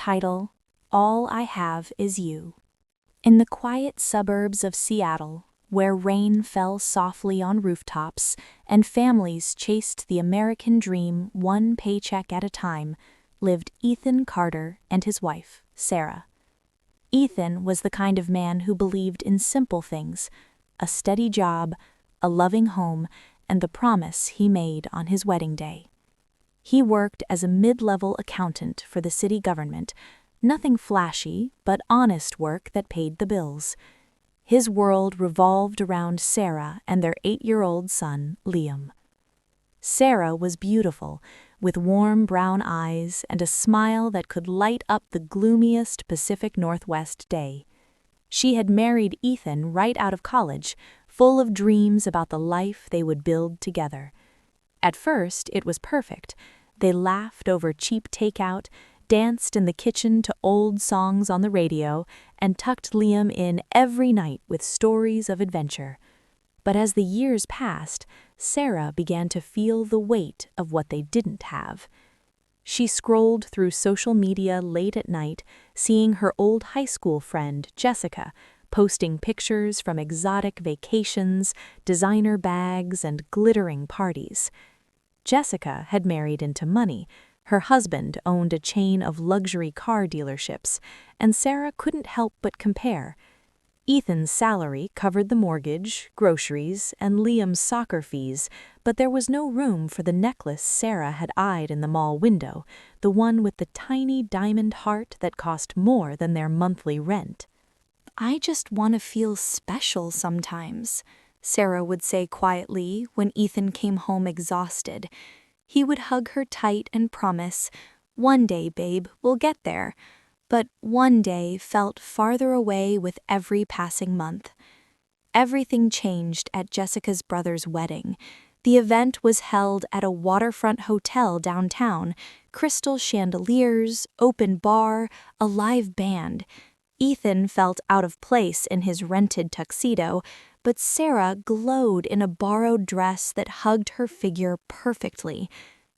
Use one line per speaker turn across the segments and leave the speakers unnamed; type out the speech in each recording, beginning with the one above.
title, All I Have Is You. In the quiet suburbs of Seattle, where rain fell softly on rooftops and families chased the American dream one paycheck at a time, lived Ethan Carter and his wife, Sarah. Ethan was the kind of man who believed in simple things: a steady job, a loving home, and the promise he made on his wedding day. He worked as a mid-level accountant for the city government, nothing flashy, but honest work that paid the bills. His world revolved around Sarah and their 8-year-old son, Liam. Sarah was beautiful, with warm brown eyes and a smile that could light up the gloomiest Pacific Northwest day. She had married Ethan right out of college, full of dreams about the life they would build together. At first, it was perfect. They laughed over cheap takeout, danced in the kitchen to old songs on the radio, and tucked Liam in every night with stories of adventure. But as the years passed, Sarah began to feel the weight of what they didn't have. She scrolled through social media late at night, seeing her old high school friend, Jessica, posting pictures from exotic vacations, designer bags, and glittering parties. Jessica had married into money. Her husband owned a chain of luxury car dealerships, and Sarah couldn't help but compare. Ethan's salary covered the mortgage, groceries, and Liam's soccer fees, but there was no room for the necklace Sarah had eyed in the mall window, the one with the tiny diamond heart that cost more than their monthly rent. "I just want to feel special sometimes," Sarah would say quietly when Ethan came home exhausted. He would hug her tight and promise, "One day, babe, we'll get there." But one day felt farther away with every passing month. Everything changed at Jessica's brother's wedding. The event was held at a waterfront hotel downtown, crystal chandeliers, open bar, a live band. Ethan felt out of place in his rented tuxedo, but Sarah glowed in a borrowed dress that hugged her figure perfectly.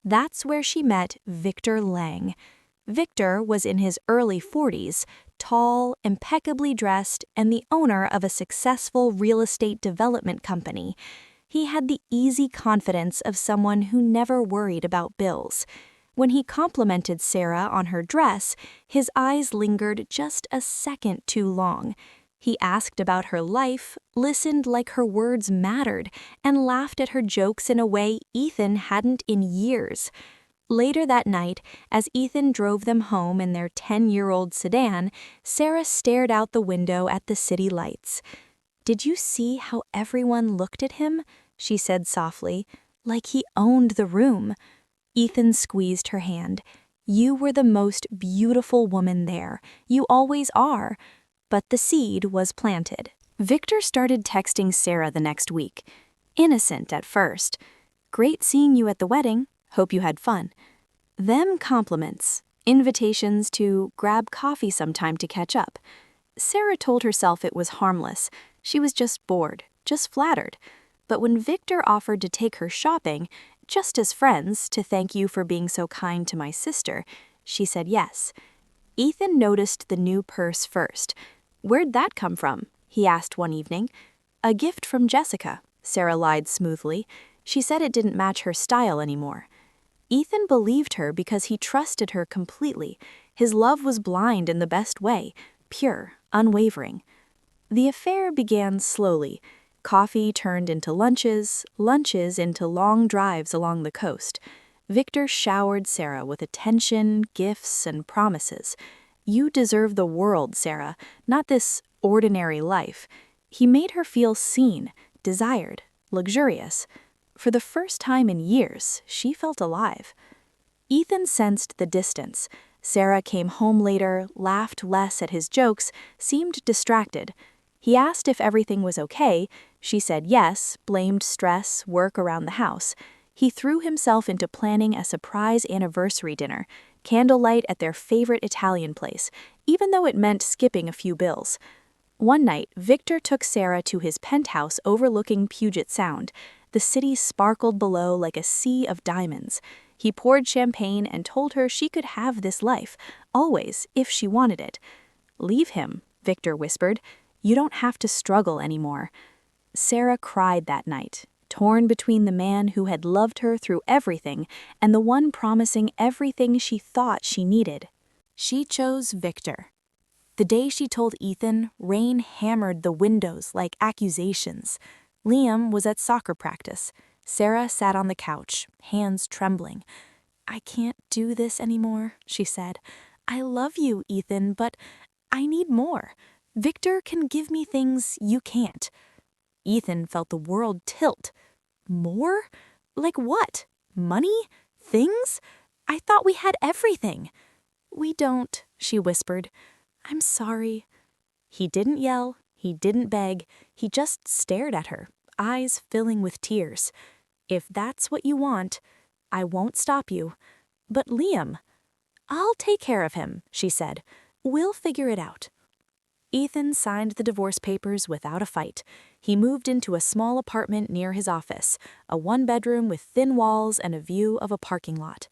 That's where she met Victor Lang. Victor was in his early 40s, tall, impeccably dressed, and the owner of a successful real estate development company. He had the easy confidence of someone who never worried about bills. When he complimented Sarah on her dress, his eyes lingered just a second too long. He asked about her life, listened like her words mattered, and laughed at her jokes in a way Ethan hadn't in years. Later that night, as Ethan drove them home in their 10-year-old sedan, Sarah stared out the window at the city lights. "Did you see how everyone looked at him?" she said softly, "like he owned the room." Ethan squeezed her hand. "You were the most beautiful woman there. You always are." But the seed was planted. Victor started texting Sarah the next week. Innocent at first. "Great seeing you at the wedding. Hope you had fun." Them compliments, invitations to grab coffee sometime to catch up. Sarah told herself it was harmless. She was just bored, just flattered. But when Victor offered to take her shopping, just as friends, to thank you for being so kind to my sister, she said yes. Ethan noticed the new purse first. "Where'd that come from?" he asked one evening. "A gift from Jessica," Sarah lied smoothly. "She said it didn't match her style anymore." Ethan believed her because he trusted her completely. His love was blind in the best way, pure, unwavering. The affair began slowly. Coffee turned into lunches, lunches into long drives along the coast. Victor showered Sarah with attention, gifts, and promises. "You deserve the world, Sarah, not this ordinary life." He made her feel seen, desired, luxurious. For the first time in years, she felt alive. Ethan sensed the distance. Sarah came home later, laughed less at his jokes, seemed distracted. He asked if everything was okay. She said yes, blamed stress, work around the house. He threw himself into planning a surprise anniversary dinner, candlelight at their favorite Italian place, even though it meant skipping a few bills. One night, Victor took Sarah to his penthouse overlooking Puget Sound. The city sparkled below like a sea of diamonds. He poured champagne and told her she could have this life, always, if she wanted it. "Leave him," Victor whispered. "You don't have to struggle anymore." Sarah cried that night, torn between the man who had loved her through everything and the one promising everything she thought she needed. She chose Victor. The day she told Ethan, rain hammered the windows like accusations. Liam was at soccer practice. Sarah sat on the couch, hands trembling. "I can't do this anymore," she said. "I love you, Ethan, but I need more. Victor can give me things you can't." Ethan felt the world tilt. "More? Like what? Money? Things? I thought we had everything." "We don't," she whispered. "I'm sorry." He didn't yell, he didn't beg, he just stared at her, eyes filling with tears. "If that's what you want, I won't stop you. But Liam—" "I'll take care of him," she said. "We'll figure it out." Ethan signed the divorce papers without a fight. He moved into a small apartment near his office, a one-bedroom with thin walls and a view of a parking lot.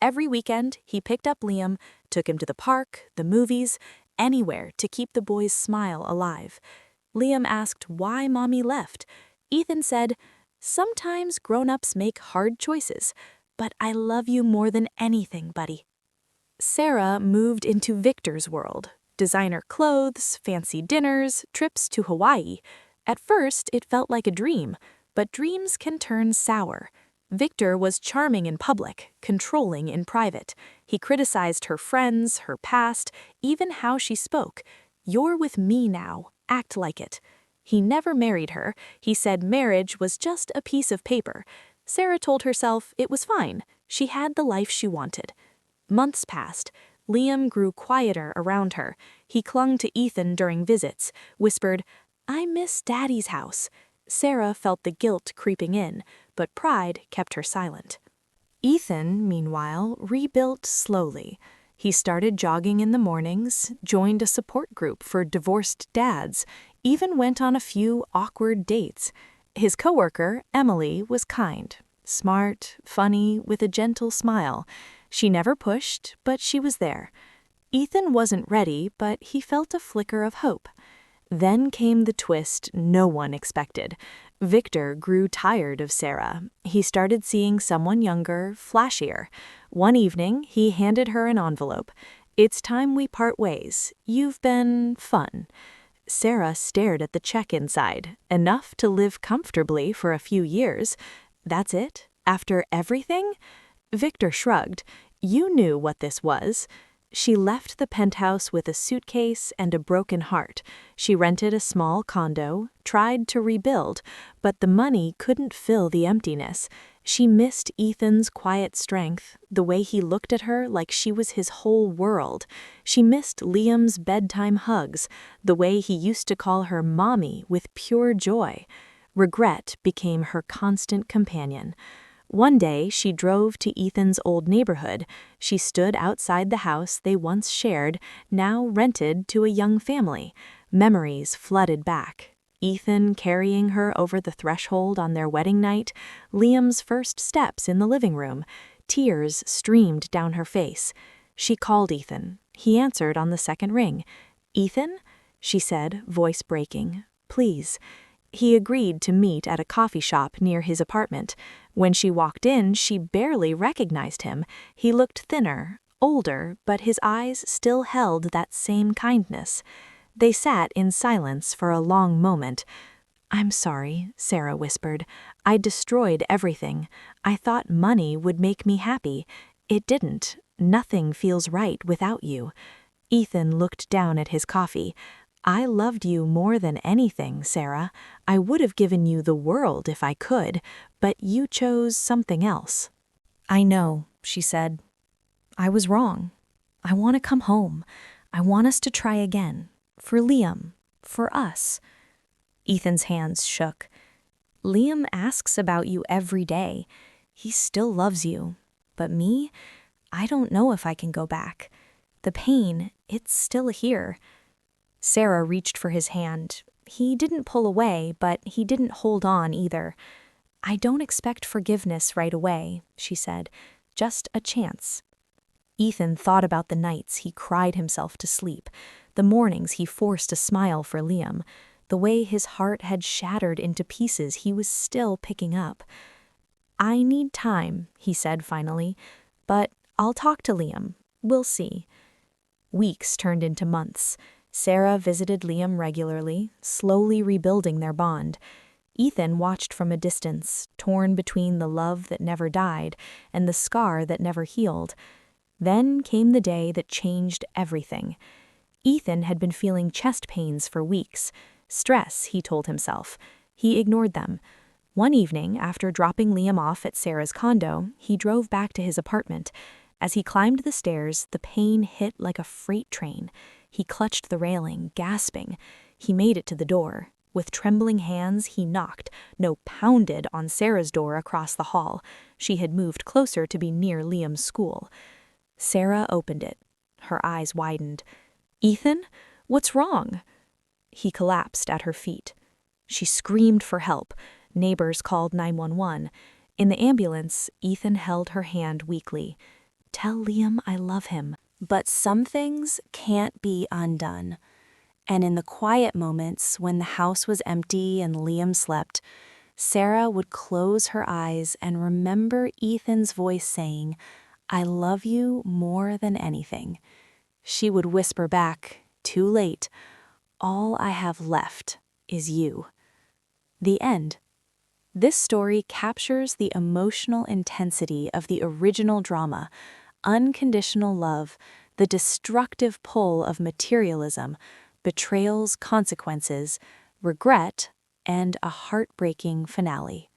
Every weekend, he picked up Liam, took him to the park, the movies, anywhere to keep the boy's smile alive. Liam asked why Mommy left. Ethan said, "Sometimes grown-ups make hard choices, but I love you more than anything, buddy." Sarah moved into Victor's world. Designer clothes, fancy dinners, trips to Hawaii. At first, it felt like a dream, but dreams can turn sour. Victor was charming in public, controlling in private. He criticized her friends, her past, even how she spoke. "You're with me now. Act like it." He never married her. He said marriage was just a piece of paper. Sarah told herself it was fine. She had the life she wanted. Months passed. Liam grew quieter around her. He clung to Ethan during visits, whispered, "I miss Daddy's house." Sarah felt the guilt creeping in, but pride kept her silent. Ethan, meanwhile, rebuilt slowly. He started jogging in the mornings, joined a support group for divorced dads, even went on a few awkward dates. His coworker, Emily, was kind, smart, funny, with a gentle smile. She never pushed, but she was there. Ethan wasn't ready, but he felt a flicker of hope. Then came the twist no one expected. Victor grew tired of Sarah. He started seeing someone younger, flashier. One evening, he handed her an envelope. "It's time we part ways. You've been fun." Sarah stared at the check inside, enough to live comfortably for a few years. "That's it? After everything?" Victor shrugged. "You knew what this was." She left the penthouse with a suitcase and a broken heart. She rented a small condo, tried to rebuild, but the money couldn't fill the emptiness. She missed Ethan's quiet strength, the way he looked at her like she was his whole world. She missed Liam's bedtime hugs, the way he used to call her Mommy with pure joy. Regret became her constant companion. One day, she drove to Ethan's old neighborhood. She stood outside the house they once shared, now rented to a young family. Memories flooded back. Ethan carrying her over the threshold on their wedding night, Liam's first steps in the living room. Tears streamed down her face. She called Ethan. He answered on the second ring. "Ethan?" she said, voice breaking. "Please." He agreed to meet at a coffee shop near his apartment. When she walked in, she barely recognized him. He looked thinner, older, but his eyes still held that same kindness. They sat in silence for a long moment. "I'm sorry," Sarah whispered. "I destroyed everything. I thought money would make me happy. It didn't. Nothing feels right without you." Ethan looked down at his coffee. "I loved you more than anything, Sarah. I would have given you the world if I could, but you chose something else." "I know," she said. "I was wrong. I want to come home. I want us to try again. For Liam. For us." Ethan's hands shook. "Liam asks about you every day. He still loves you. But me? I don't know if I can go back. The pain, it's still here." Sarah reached for his hand. He didn't pull away, but he didn't hold on either. "I don't expect forgiveness right away," she said. just a chance. Ethan thought about the nights he cried himself to sleep, the mornings he forced a smile for Liam, the way his heart had shattered into pieces he was still picking up. "I need time," he said finally, "but I'll talk to Liam. We'll see." Weeks turned into months. Sarah visited Liam regularly, slowly rebuilding their bond. Ethan watched from a distance, torn between the love that never died and the scar that never healed. Then came the day that changed everything. Ethan had been feeling chest pains for weeks. Stress, he told himself. He ignored them. One evening, after dropping Liam off at Sarah's condo, he drove back to his apartment. As he climbed the stairs, the pain hit like a freight train. He clutched the railing, gasping. He made it to the door. With trembling hands, he knocked, no, pounded on Sarah's door across the hall. She had moved closer to be near Liam's school. Sarah opened it. Her eyes widened. "Ethan? What's wrong?" He collapsed at her feet. She screamed for help. Neighbors called 911. In the ambulance, Ethan held her hand weakly. "Tell Liam I love him." But some things can't be undone. And in the quiet moments when the house was empty and Liam slept, Sarah would close her eyes and remember Ethan's voice saying, "I love you more than anything." She would whisper back, too late, "All I have left is you." The end. This story captures the emotional intensity of the original drama, unconditional love, the destructive pull of materialism, betrayal's consequences, regret, and a heartbreaking finale.